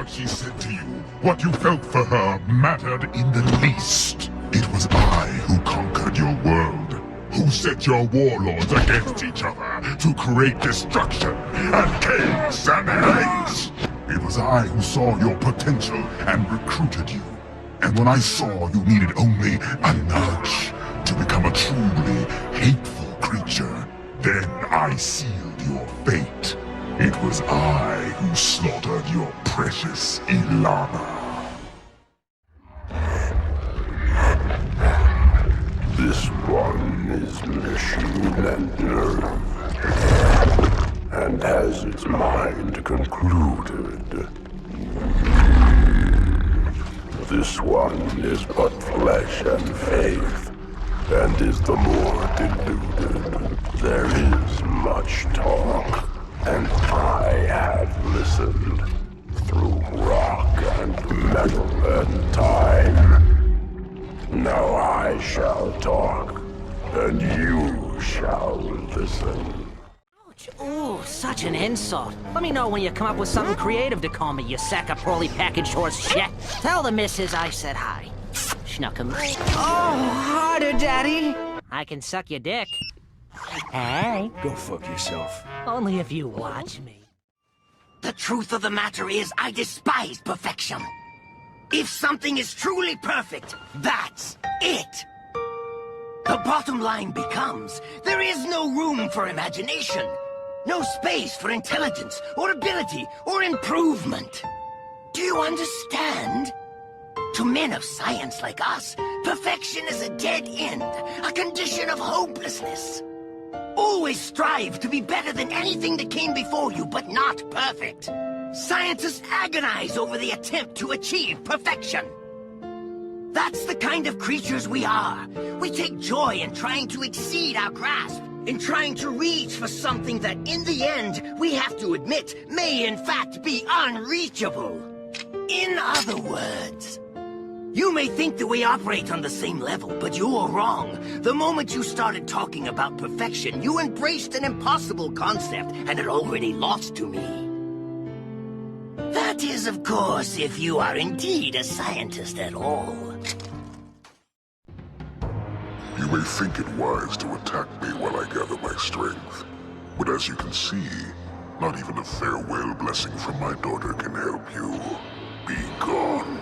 whatever she said to you, what you felt for her mattered in the least. It was I who conquered your world, who set your warlords against each other to create destruction and chaos and hate. It was I who saw your potential and recruited you. And when I saw you needed only a nudge to become a truly hateful creature, then I sealed your fate. It was I who slaughtered your precious Ilana. This one is machine and nerve, and has its mind concluded. This one is but flesh and faith, and is the more deluded. There is much talk, and I have listened through rock and metal and time. Now I shall talk, and you shall listen. Ooh, such an insult. Let me know when you come up with something creative to call me, you sack of poorly packaged horse shit. Tell the missus I said hi. Schnuckums. Oh, harder, Daddy. I can suck your dick. Hey. Go fuck yourself. Only if you watch me. The truth of the matter is, I despise perfection. If something is truly perfect, that's it. The bottom line becomes, there is no room for imagination. No space for intelligence, or ability, or improvement. Do you understand? To men of science like us, perfection is a dead end, a condition of hopelessness. Always strive to be better than anything that came before you, but not perfect. Scientists agonize over the attempt to achieve perfection. That's the kind of creatures we are. We take joy in trying to exceed our grasp, in trying to reach for something that, in the end, we have to admit, may in fact be unreachable. In other words, you may think that we operate on the same level, but you're wrong. The moment you started talking about perfection, you embraced an impossible concept, and it already lost to me. That is, of course, if you are indeed a scientist at all. You may think it wise to attack me while I gather my strength, but as you can see, not even a farewell blessing from my daughter can help you. Be gone.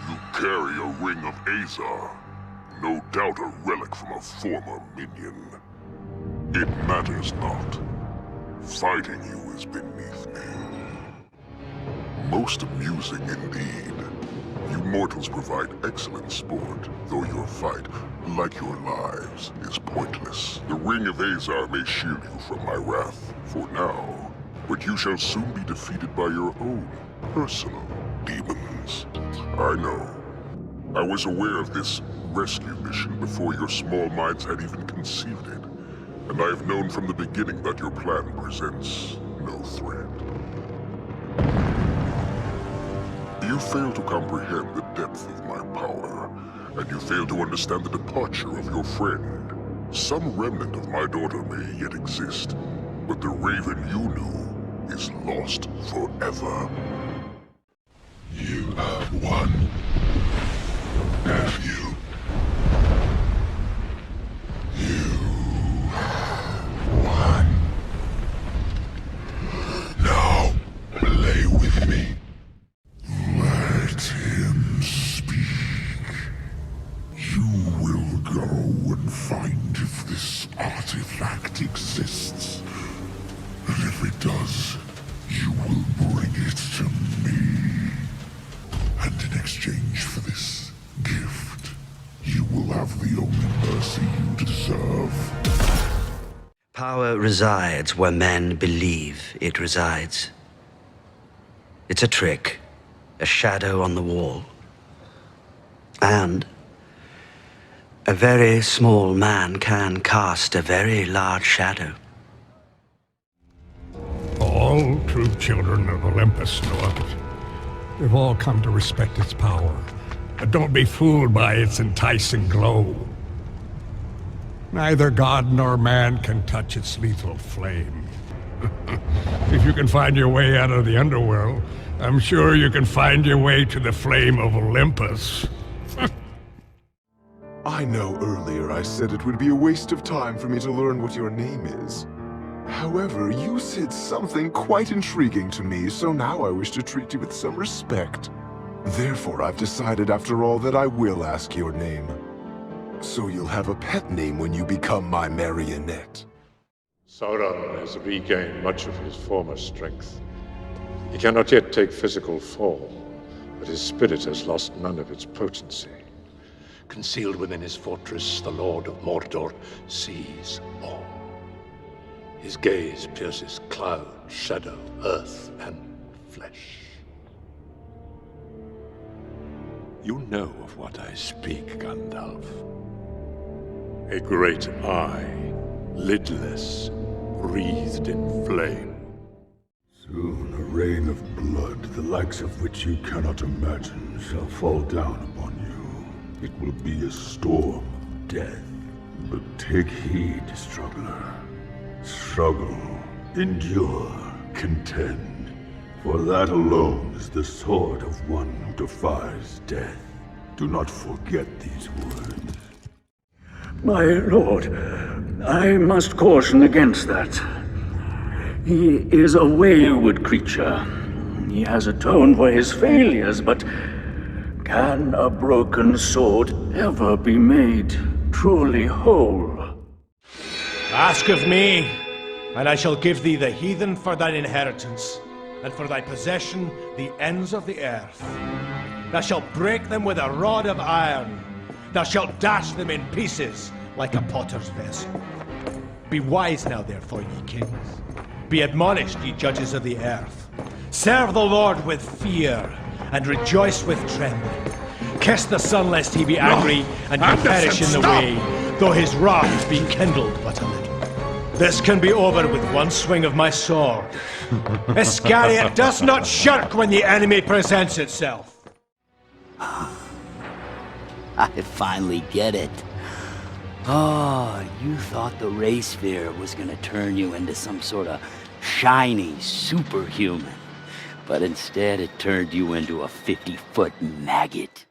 You carry a ring of Azar, no doubt a relic from a former minion. It matters not. Fighting you is beneath me. Most amusing indeed. You mortals provide excellent sport, though your fight, like your lives, is pointless. The Ring of Azar may shield you from my wrath, for now, but you shall soon be defeated by your own personal demons. I know. I was aware of this rescue mission before your small minds had even conceived it, and I have known from the beginning that your plan presents no threat. You fail to comprehend the depth of my power, and you fail to understand the departure of your friend. Some remnant of my daughter may yet exist, but the Raven you knew is lost forever. You have won. Have you? You have won. Now, play with me. Let him speak. You will go and find if this artifact exists. And if it does, you will bring it to me. And in exchange for this gift, you will have the only mercy you deserve. Power resides where men believe it resides. It's a trick, a shadow on the wall. And a very small man can cast a very large shadow. All true children of Olympus know of it. We've all come to respect its power, but don't be fooled by its enticing glow. Neither god nor man can touch its lethal flame, If you can find your way out of the underworld, I'm sure you can find your way to the flame of Olympus. I know earlier I said it would be a waste of time for me to learn what your name is. However, you said something quite intriguing to me, so now I wish to treat you with some respect. Therefore, I've decided after all that I will ask your name. So you'll have a pet name when you become my marionette. Sauron has regained much of his former strength. He cannot yet take physical form, but his spirit has lost none of its potency. Concealed within his fortress, the Lord of Mordor sees all. His gaze pierces cloud, shadow, earth, and flesh. You know of what I speak, Gandalf. A great eye, lidless, wreathed in flame. Soon a rain of blood, the likes of which you cannot imagine, shall fall down upon you. It will be a storm of death. But take heed, struggler. Struggle, endure, contend. For that alone is the sword of one who defies death. Do not forget these words. My lord, I must caution against that. He is a wayward creature. He has atoned for his failures, but can a broken sword ever be made truly whole? Ask of me, and I shall give thee the heathen for thine inheritance, and for thy possession the ends of the earth. Thou shalt break them with a rod of iron. Thou shalt dash them in pieces like a potter's vessel. Be wise now, therefore, ye kings. Be admonished, ye judges of the earth. Serve the Lord with fear, and rejoice with trembling. Kiss the sun lest he be angry, and you perish in the way, though his wrath be kindled but a little. This can be over with one swing of my sword. Iscariot does not shirk when the enemy presents itself. I finally get it. Oh, you thought the ray sphere was gonna turn you into some sort of shiny superhuman. But instead it turned you into a 50-foot maggot.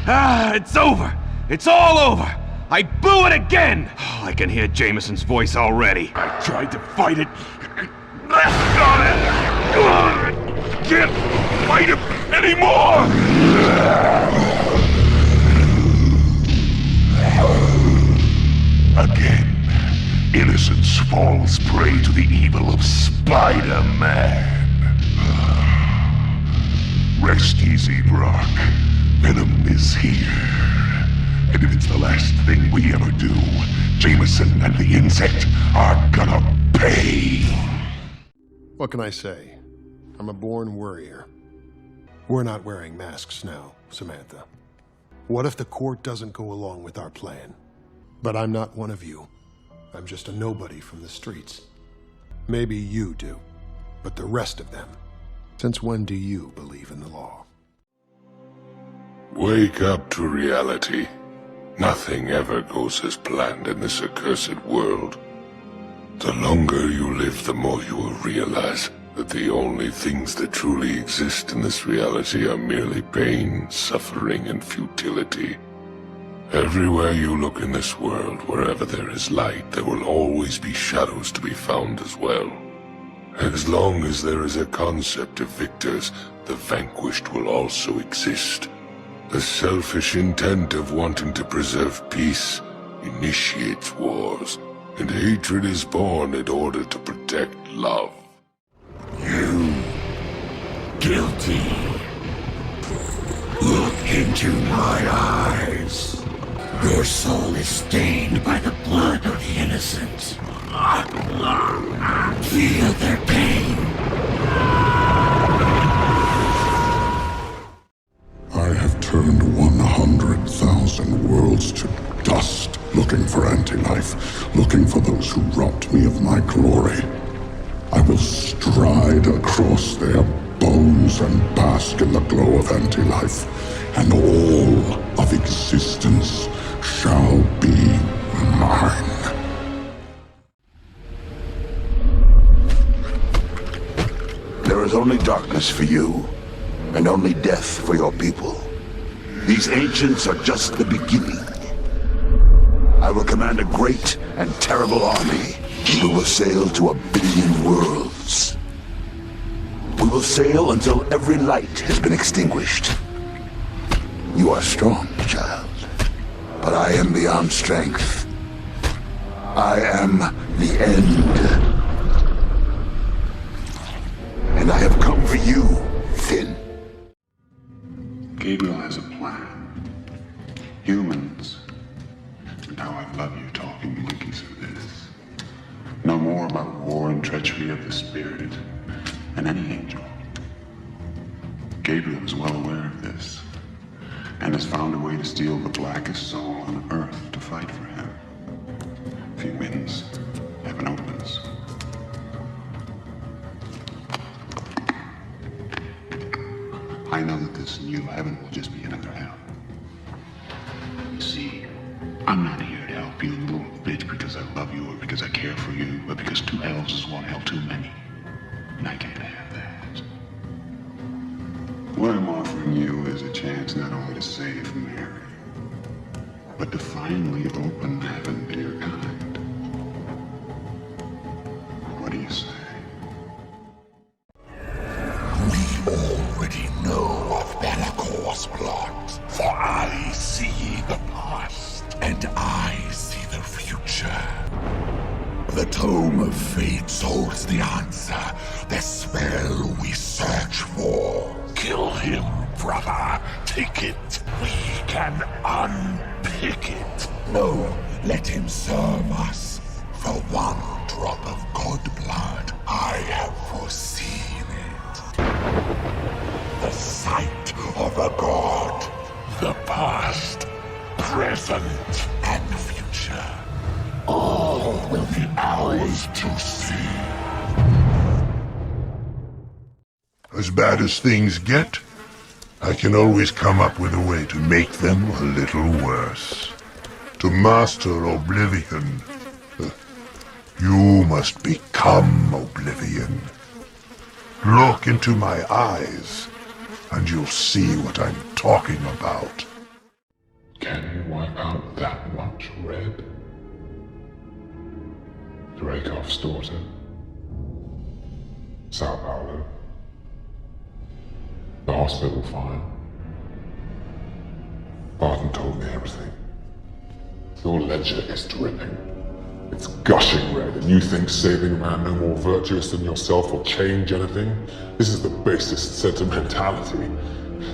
Ah, it's over! It's all over! I blew it again! Oh, I can hear Jameson's voice already. I tried to fight it. Can't fight him anymore! Again, innocence falls prey to the evil of Spider-Man. Rest easy, Brock. Venom is here. And if it's the last thing we ever do, Jameson and the insect are gonna pay. What can I say? I'm a born worrier. We're not wearing masks now, Samantha. What if the court doesn't go along with our plan? But I'm not one of you. I'm just a nobody from the streets. Maybe you do, but the rest of them. Since when do you believe in the law? Wake up to reality. Nothing ever goes as planned in this accursed world. The longer you live, the more you will realize that the only things that truly exist in this reality are merely pain, suffering, and futility. Everywhere you look in this world, wherever there is light, there will always be shadows to be found as well. As long as there is a concept of victors, the vanquished will also exist. The selfish intent of wanting to preserve peace initiates wars, and hatred is born in order to protect love. You, guilty. Look into my eyes. Your soul is stained by the blood of the innocent. Feel their pain. I have turned 100,000 worlds to dust, looking for anti-life, looking for those who robbed me of my glory. I will stride across their bones and bask in the glow of anti-life, and all of existence shall be mine. is only darkness for you, and only death for your people. These ancients are just the beginning. I will command a great and terrible army. We will sail to 1 billion worlds. We will sail until every light has been extinguished. You are strong, child, but I am beyond strength. I am the end. And I have come for you, Finn. Gabriel has a plan. Humans, and how I love you talking monkeys of this, know more about war and treachery of the spirit than any angel. Gabriel is well aware of this, and has found a way to steal the blackest soul on Earth to fight for him. If he wins, heaven opens. I know that this new heaven will just be another hell. You see, I'm not here to help you, little bitch, because I love you or because I care for you, but because 2 hells is 1 hell too many. And I can't have that. What I'm offering you is a chance not only to save Mary, but to finally open heaven to your kind. What do you say? We already know of Maloghurst's plot, for I see the past, and I see the future. The Tome of Fates holds the answer, the spell we search for. Kill him, brother. Take it. We can unpick it. No, let him serve us. For 1 drop of god blood, I have foreseen it. The sight of a god. The past, present, and future. All will be ours to see. As bad as things get, I can always come up with a way to make them a little worse. To master Oblivion, you must become Oblivion. Look into my eyes, and you'll see what I'm talking about. Can you wipe out that much red? Dracov's daughter. Sao Paulo. The hospital fire. Barton told me everything. Your ledger is dripping. It's gushing red, and you think saving a man no more virtuous than yourself will change anything? This is the basest sentimentality.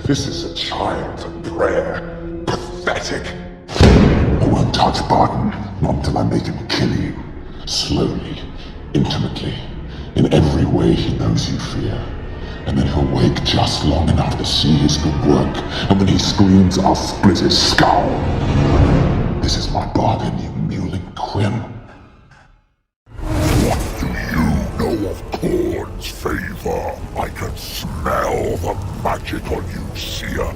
This is a child's prayer. Pathetic. I won't touch Barton, not until I make him kill you. Slowly, intimately, in every way he knows you fear. And then he'll wake just long enough to see his good work, and when he screams, I'll split his skull. This is my bargain, you mewling quim. What do you know of Khorne's favor? I can smell the magic on you, seer.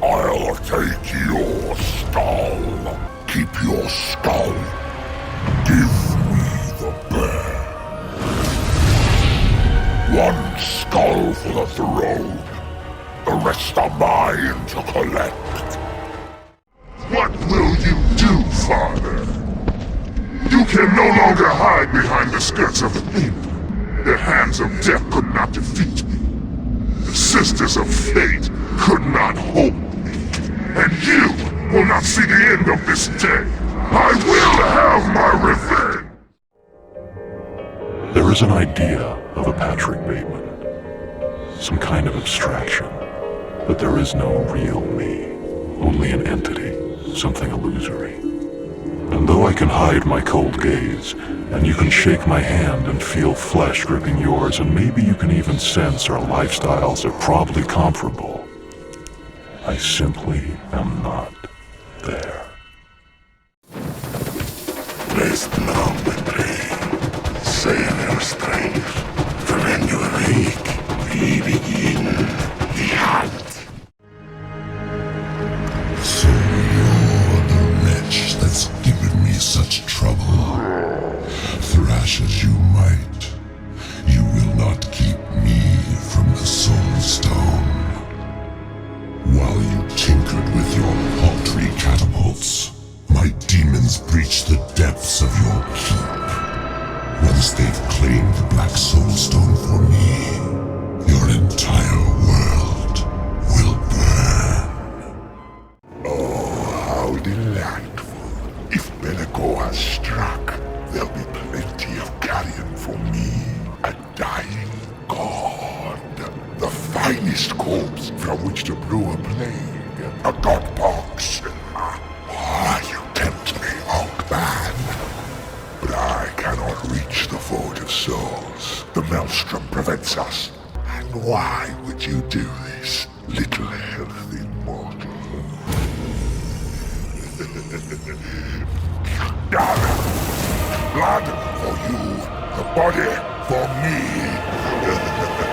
I'll take your skull. Keep your skull. Give me the bear. 1 skull for the throne. The rest are mine to collect. What will you do, father? You can no longer hide behind the skirts of the Thing. The hands of death could not defeat me. The sisters of fate could not hold me. And you will not see the end of this day. I will have my revenge! There is an idea of a Patrick Bateman. Some kind of abstraction. But there is no real me. Only an entity. Something illusory. And though I can hide my cold gaze, and you can shake my hand and feel flesh gripping yours, and maybe you can even sense our lifestyles are probably comparable, I simply am not there. Rest long and pray. Sailor strife. For when you awake, we begin the hunt. So you're the wretch that's given me such trouble. Thrash as you might, you will not keep me from finest corpse from which to brew a plague, a godpox. You tempt me, old man. But I cannot reach the Forge of Souls. The Maelstrom prevents us. And why would you do this, little healthy mortal? Blood for you, the body for me.